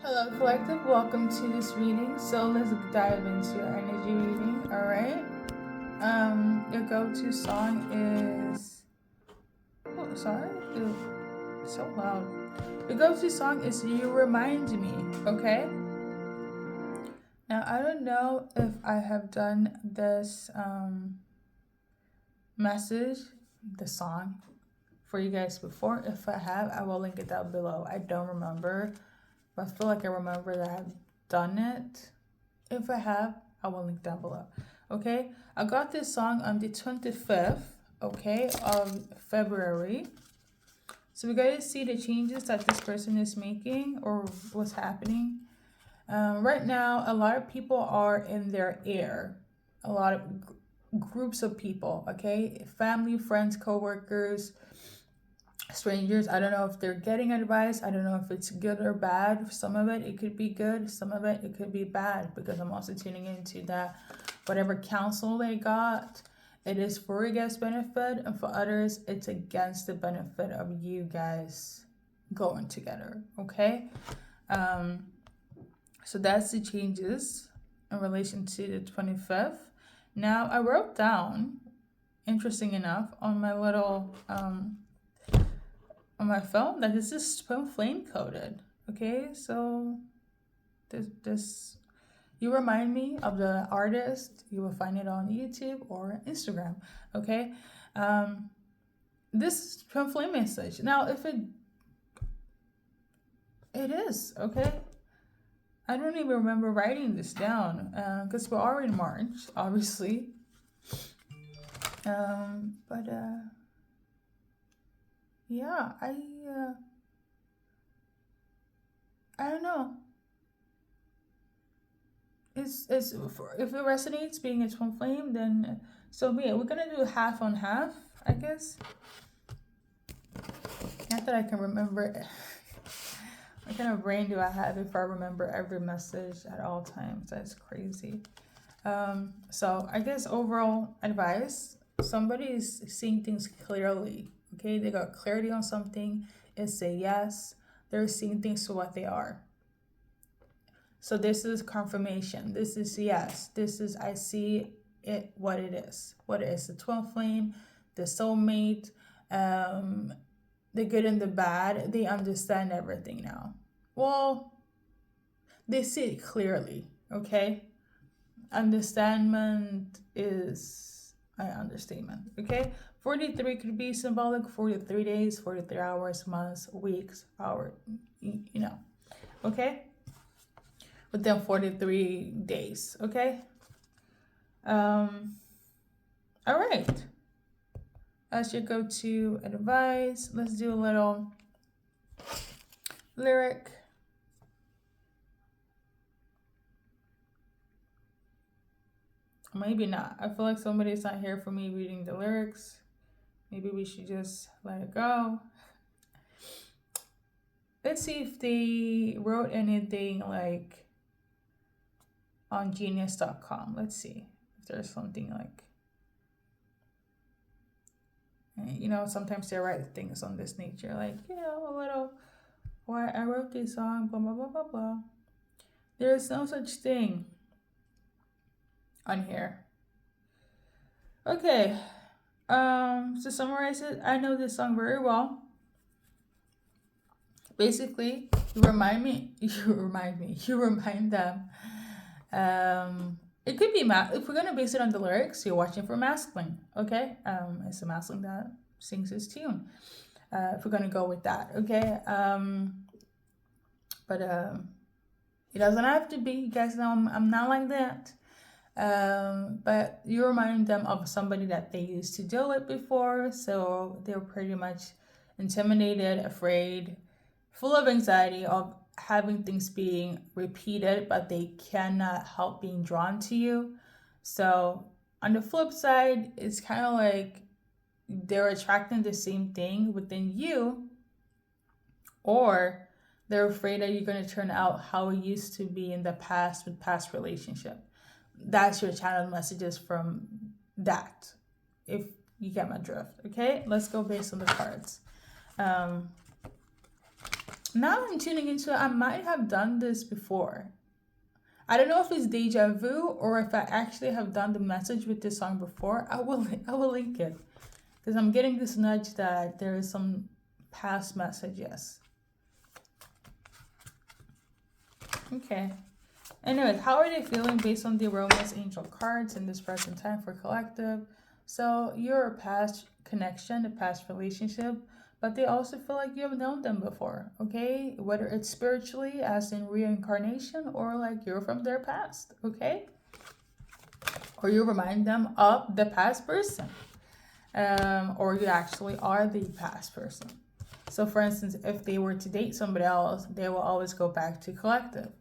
Hello, collective. Welcome to this reading. So let's dive into your energy reading. All right. Your go-to song is. Oh, sorry. Ew, it's so loud. Your go-to song is "You Remind Me." Okay. Now I don't know if I have done this message, the song, for you guys before. If I have, I will link it down below. I don't remember, but I feel like I remember that I've done it. If I have, I will link down below. Okay, I got this song on the 25th, okay, of February. So we got to see the changes that this person is making or what's happening. Right now, a lot of people are in their air. A lot of groups of people, okay, family, friends, co-workers, strangers. I don't know if they're getting advice. I don't know if it's good or bad. Some of it could be good, some of it could be bad, because I'm also tuning into that whatever counsel they got, it is for your guys' benefit, and for others it's against the benefit of you guys going together. Okay, so that's the changes in relation to the 25th. Now I wrote down, interesting enough, on my little on my phone, that this is twin flame coded. Okay, so this you remind me of the artist. You will find it on YouTube or Instagram. Okay, this twin flame message. Now, if it is okay, I don't even remember writing this down because we're already in March, obviously. But yeah, I don't know. It's if it resonates being a twin flame, then so be it. We're gonna do half on half, I guess. Not that I can remember. What kind of brain do I have if I remember every message at all times? That's crazy. So I guess overall advice: somebody is seeing things clearly. Okay, they got clarity on something. It's a yes. They're seeing things for what they are. So this is confirmation. This is yes. This is I see it what it is. What it is, the twin flame, the soulmate, the good and the bad. They understand everything now. Well, they see it clearly. Okay, understandment is an understatement. Okay, 43 could be symbolic. 43 days, 43 hours, months, weeks, hour. You know. Okay. Within 43 days. Okay. All right. As your go-to advice, let's do a little lyric. Maybe not. I feel like somebody's not here for me reading the lyrics. Maybe we should just let it go. Let's see if they wrote anything like on genius.com. Let's see if there's something like, you know, sometimes they write things on this nature, like, you know, a little, why I wrote this song, blah, blah, blah, blah, blah. There is no such thing on here. Okay. To summarize it, I know this song very well. Basically, you remind them. It could be if we're gonna base it on the lyrics, you're watching for masculine. Okay, it's a masculine that sings his tune. If we're gonna go with that, okay. But it doesn't have to be. You guys know I'm not like that. But you remind them of somebody that they used to deal with before, so they're pretty much intimidated, afraid, full of anxiety of having things being repeated, but they cannot help being drawn to you. So on the flip side, it's kind of like they're attracting the same thing within you, or they're afraid that you're going to turn out how it used to be in the past with past relationship. That's your channel messages from that, if you get my drift. Okay, let's go based on the cards. Now I'm tuning into, I might have done this before. I don't know if it's deja vu or if I actually have done the message with this song before. I will link it because I'm getting this nudge that there is some past message. Yes. Okay. Anyways, how are they feeling based on the Romance Angel cards in this present time for collective? So you're a past connection, a past relationship, but they also feel like you have known them before, okay? Whether it's spiritually, as in reincarnation, or like you're from their past, okay? Or you remind them of the past person, or you actually are the past person. So for instance, if they were to date somebody else, they will always go back to collective.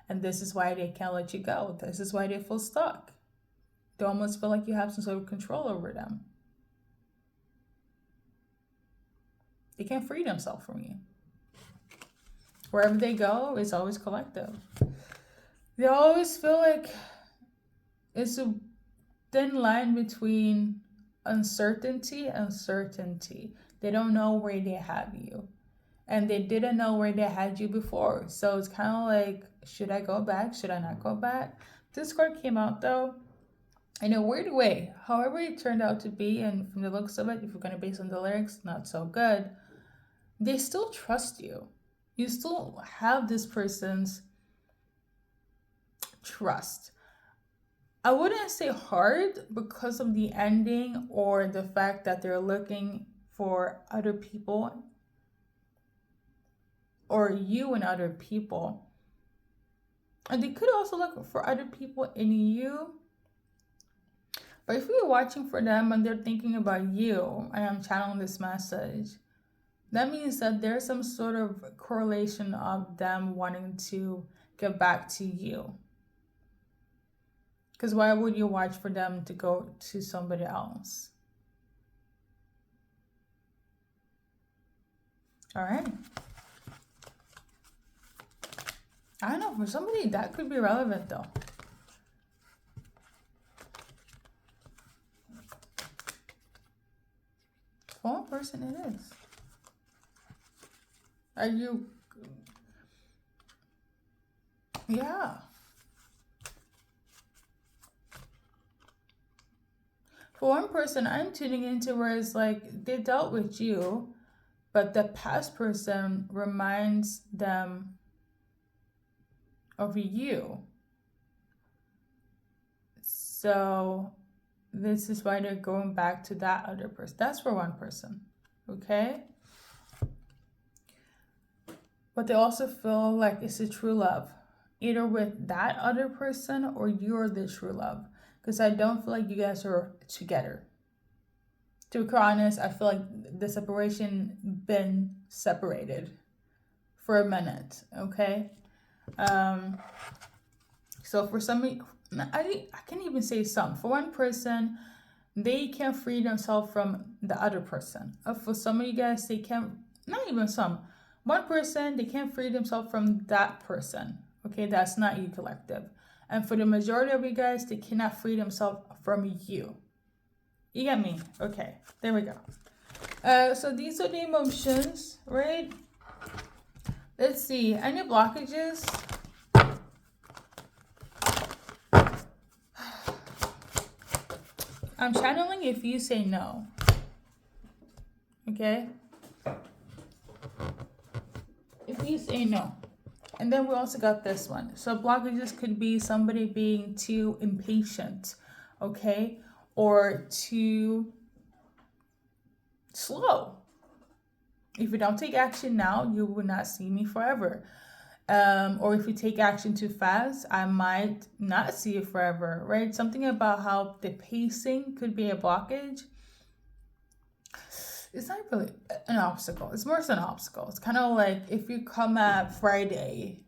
And this is why they can't let you go. This is why they feel stuck. They almost feel like you have some sort of control over them. They can't free themselves from you. Wherever they go, it's always collective. They always feel like it's a thin line between uncertainty and certainty. They don't know where they have you. And they didn't know where they had you before. So it's kind of like, should I go back? Should I not go back? This card came out though in a weird way. However it turned out to be, and from the looks of it, if you're going to base on the lyrics, not so good. They still trust you. You still have this person's trust. I wouldn't say hard because of the ending or the fact that they're looking for other people or you and other people. And they could also look for other people in you. But if you're watching for them and they're thinking about you, and I'm channeling this message, that means that there's some sort of correlation of them wanting to get back to you. Because why would you watch for them to go to somebody else? All right. I don't know, for somebody that could be relevant though. For one person it is. Are you... Yeah. For one person, I'm tuning into where it's like they dealt with you, but the past person reminds them of you. So this is why they're going back to that other person. That's for one person, okay? But they also feel like it's a true love, either with that other person or you're the true love. Because I don't feel like you guys are together. To be honest, I feel like the separation been separated for a minute, okay? So for some, I can't even say some. For one person, they can't free themselves from the other person. For some of you guys, they can't, not even some. One person, they can't free themselves from that person. Okay, that's not you, collective. And for the majority of you guys, they cannot free themselves from you. You get me? Okay, there we go. So these are the emotions, right? Let's see, any blockages? I'm channeling if you say no. Okay? If you say no. And then we also got this one. So blockages could be somebody being too impatient, okay? Or too slow. If you don't take action now, you will not see me forever. Or if you take action too fast, I might not see you forever, right? Something about how the pacing could be a blockage. It's not really an obstacle. It's more than an obstacle. It's kind of like if you come at Friday,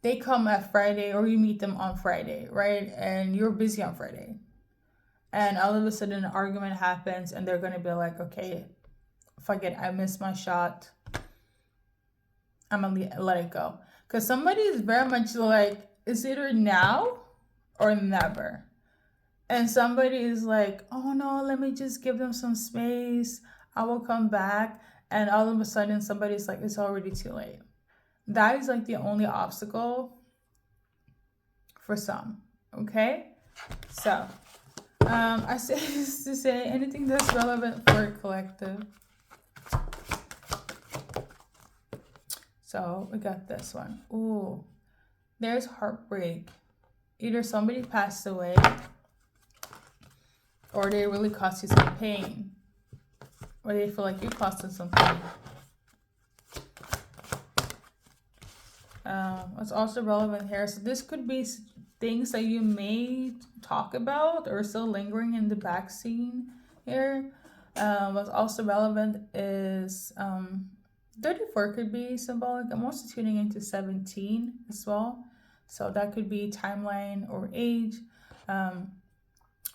they come at Friday or you meet them on Friday, right? And you're busy on Friday. And all of a sudden an argument happens and they're going to be like, okay, fuck it, I missed my shot. I'm going to let it go. Because somebody is very much like, it's either now or never. And somebody is like, oh no, let me just give them some space. I will come back. and all of a sudden somebody's like, it's already too late. That is like the only obstacle for some. Okay, so I say this to say anything that's relevant for a collective. So we got this one. Ooh, there's heartbreak. Either somebody passed away or they really caused you some pain, or they feel like you caused them some pain. What's also relevant here, so this could be things that you may talk about or still lingering in the back scene here. What's also relevant is 34 could be symbolic. I'm also tuning into 17 as well. So that could be timeline or age.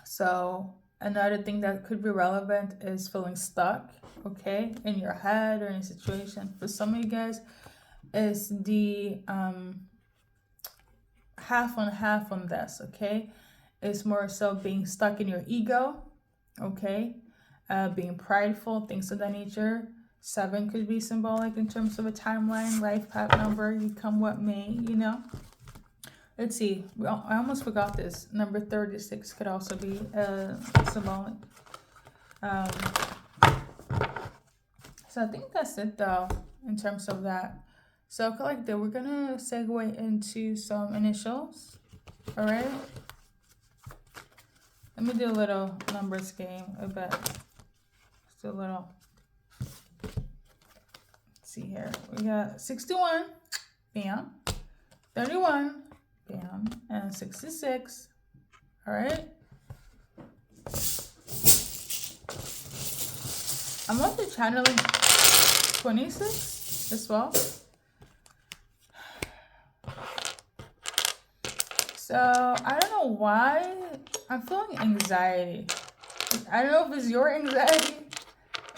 So another thing that could be relevant is feeling stuck, okay, in your head or in a situation. For some of you guys, is the half on this, okay? It's more so being stuck in your ego, okay? Being prideful, things of that nature. 7 could be symbolic in terms of a timeline, life path number, you come what may, you know. Let's see, I almost forgot this. Number 36 could also be symbolic. So I think that's it though, in terms of that. So collective, we're gonna segue into some initials, all right? Let me do a little numbers game, I bet. Just a little. Let's see here, we got 61, bam, 31, bam, and 66, all right? I'm also channeling 26 as well. So I don't know why I'm feeling anxiety. I don't know if it's your anxiety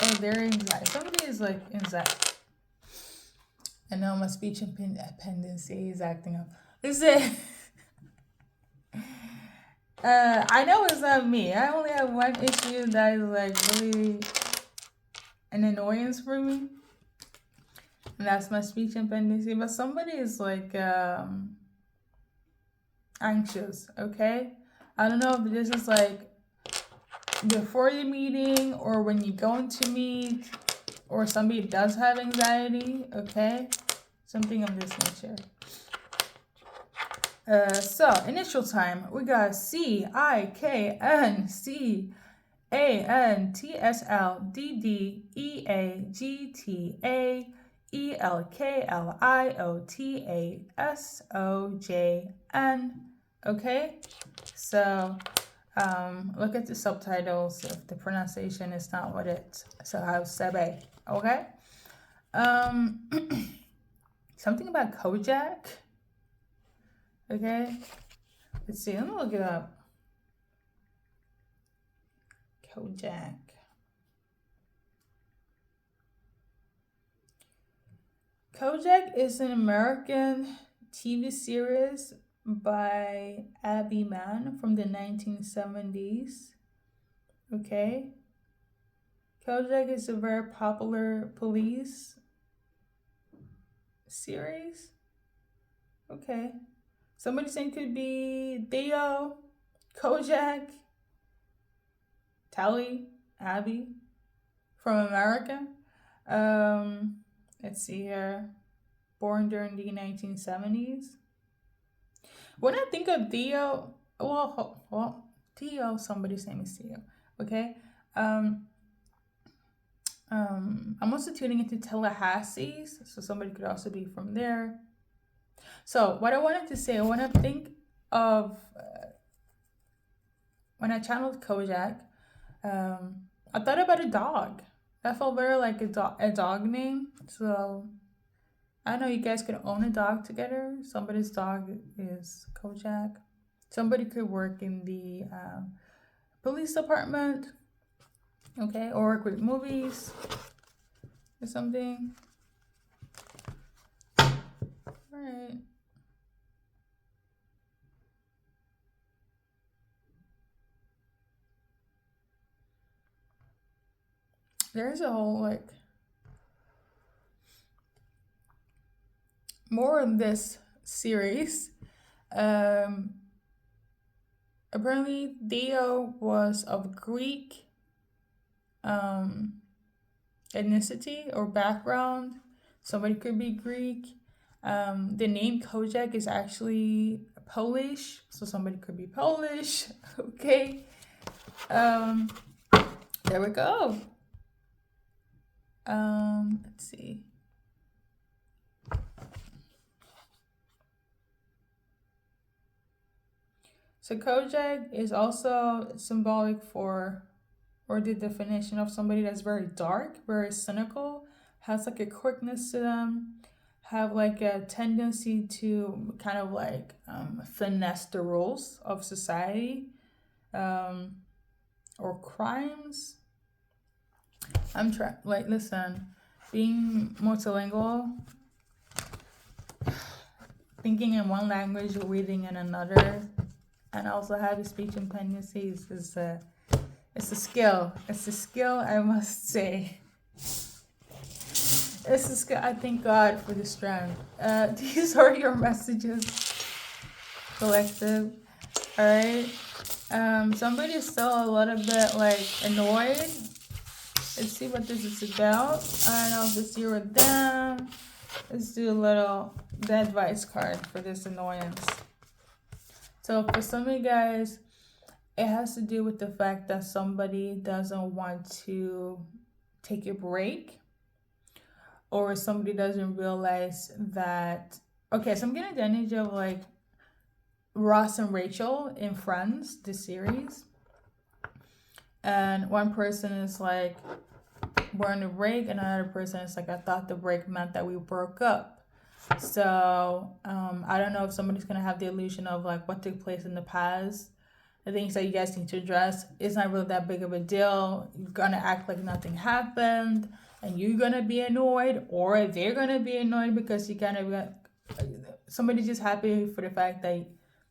or their anxiety. Somebody is like anxiety. I know my speech impedency is acting up. Is it? I know it's not me. I only have one issue that is like really an annoyance for me, and that's my speech impedency. But somebody is like anxious, okay? I don't know if this is like before the meeting or when you go into meet, or somebody does have anxiety, okay? Something of this nature. So initial time, we got CIKNCANTSLDDEAGTAELKLIOTASOJN. Okay, so look at the subtitles if the pronunciation is not what it's so how sebe. Okay, something about Kojak. Okay, let's see, let me look it up. Kojak. Kojak is an American TV series by Abby Mann from the 1970s. Okay. Kojak is a very popular police series. Okay. Somebody saying could be Theo, Kojak, Tally, Abby from America. Let's see here. Born during the 1970s. When I think of Theo, well, Theo, somebody's name is Theo. Okay. I'm also tuning into Tallahassee, so somebody could also be from there. So what I wanted to say, I want to think of when I channeled Kojak, I thought about a dog. That felt very like a dog name. So I know you guys could own a dog together. Somebody's dog is Kojak. Somebody could work in the police department, okay, or work with movies or something. All right. There's a whole like more in this series. Apparently Theo was of Greek ethnicity or background. Somebody could be Greek. The name Kojak is actually Polish, so somebody could be Polish. Okay. There we go. Let's see. So Kojak is also symbolic for, or the definition of somebody that's very dark, very cynical, has like a quickness to them, have like a tendency to kind of like finesse the rules of society or crimes. I'm trying, like, listen, being multilingual, thinking in one language, reading in another, and also having speech impendencies is it's a skill. It's a skill, I must say. It's a skill. I thank God for the strength. These are your messages, collective. All right. Somebody's still a little bit like annoyed. Let's see what this is about. I don't know if it's you or them. Let's do a little the advice card for this annoyance. So for some of you guys, it has to do with the fact that somebody doesn't want to take a break, or somebody doesn't realize that, okay, so I'm getting the energy of like Ross and Rachel in Friends, the series. And one person is like, we're on a break, and another person is like, I thought the break meant that we broke up. So I don't know if somebody's gonna have the illusion of like what took place in the past, the things that you guys need to address. It's not really that big of a deal. You're gonna act like nothing happened, and you're gonna be annoyed, or they're gonna be annoyed because you kind of somebody's just happy for the fact that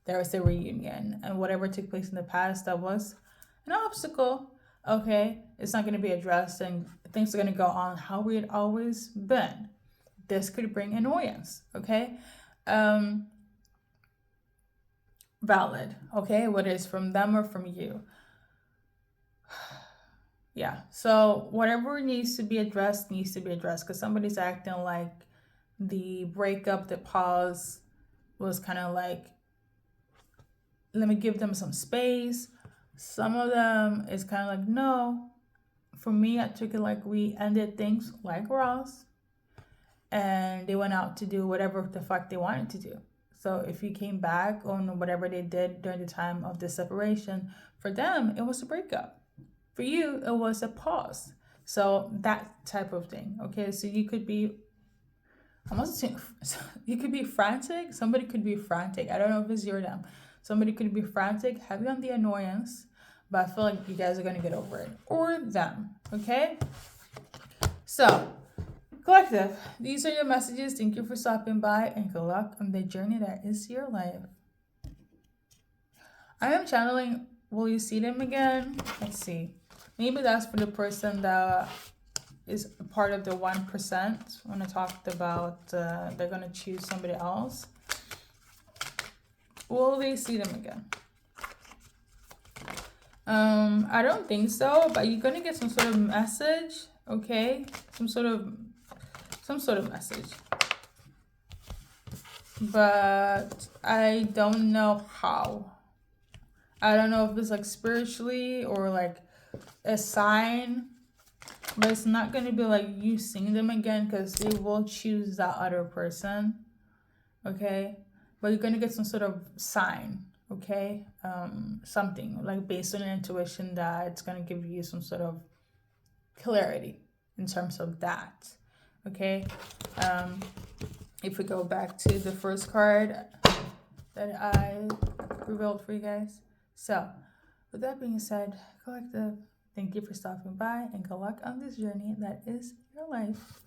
there was a reunion, and whatever took place in the past that was an obstacle, okay, it's not gonna be addressed, and things are gonna go on how we had always been. This could bring annoyance, okay? Valid, okay? Whether it's from them or from you. Yeah, so whatever needs to be addressed, because somebody's acting like the breakup, the pause was kind of like, let me give them some space. Some of them is kind of like, no. For me, I took it like we ended things like Ross, and they went out to do whatever the fuck they wanted to do. So if you came back on whatever they did during the time of the separation, for them, it was a breakup. For you, it was a pause. So that type of thing, okay? So you could be, you could be frantic. Somebody could be frantic. I don't know if it's you or them. Somebody could be frantic, heavy on the annoyance, but I feel like you guys are going to get over it. Or them, okay? So, collective, these are your messages. Thank you for stopping by, and good luck on the journey that is your life. I am channeling, will you see them again? Let's see. Maybe that's for the person that is part of the 1%. When I talked about they're going to choose somebody else. Will they see them again? I don't think so, but you're going to get some sort of message, okay? Some sort of message. But I don't know how. I don't know if it's like spiritually or like a sign, but it's not going to be like you seeing them again, because they will choose that other person, okay? But you're going to get some sort of sign, okay? Something like based on your intuition that it's going to give you some sort of clarity in terms of that, okay? If we go back to the first card that I revealed for you guys. So, with that being said, collective, thank you for stopping by, and good luck on this journey that is your life.